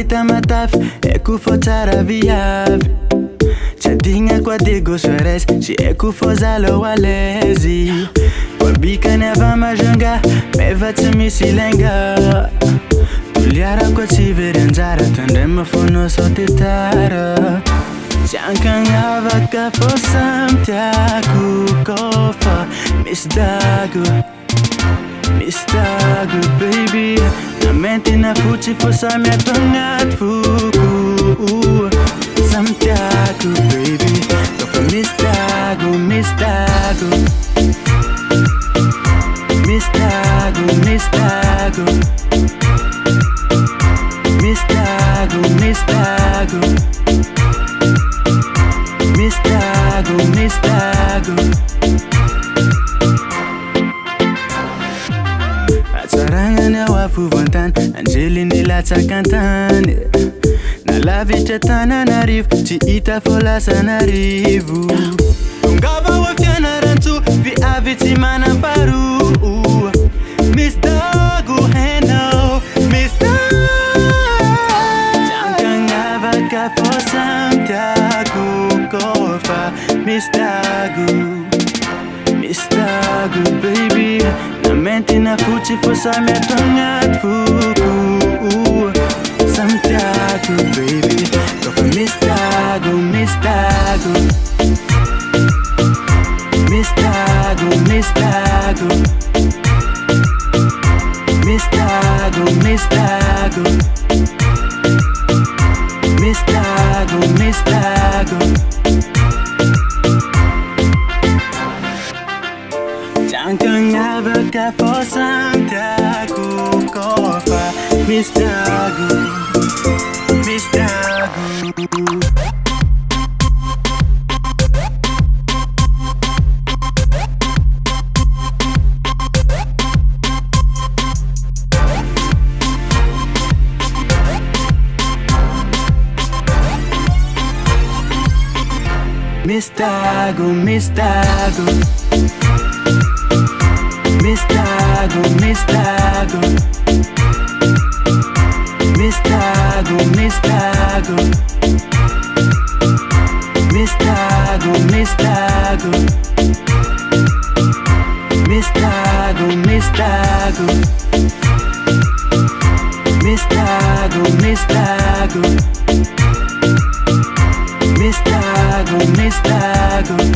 hita matafy haiko fô tsara viavy tsy adigna koa de gosores tsy haiko fô zalô à l'aise wabikany ava majunga meva tsy misy lenga toliara koa tsy very anjara tandrema fonao sao tetara tsy ankagnavaka fô samy tiako kofa misy dago baby na mainty na fotsy fô samy atao agnaty foko samy tiako baby kofa misy dago misy dago misy dago misy dago misy dago misy dago misy dago misy dago atsaragnany ao afovantany anjeliny latsakantany nalavitra tananarivo tsy hita fô lasanarivo tongava ho fianarantso viavy tsy manam-paro misy dago hainao misy dago tsy ankagnavaka fô samy tiako kofa misy dago baby na mainty na fotsy fô samy atao agnaty foko samy tiako baby kofa misy dago misy dago misy dago misy dago misy dago misy dago misy dago misy dago ankagnavaka fô samy tiako kofa misy dago misy dago Miss Dago, Miss Dago, Miss Dago, Miss Dago, Miss Dago, Miss Dago, Miss Dago, Miss Dago, Miss Dago, Miss Dago, Miss Dago, Miss Dago, Miss Dago, Miss Dago.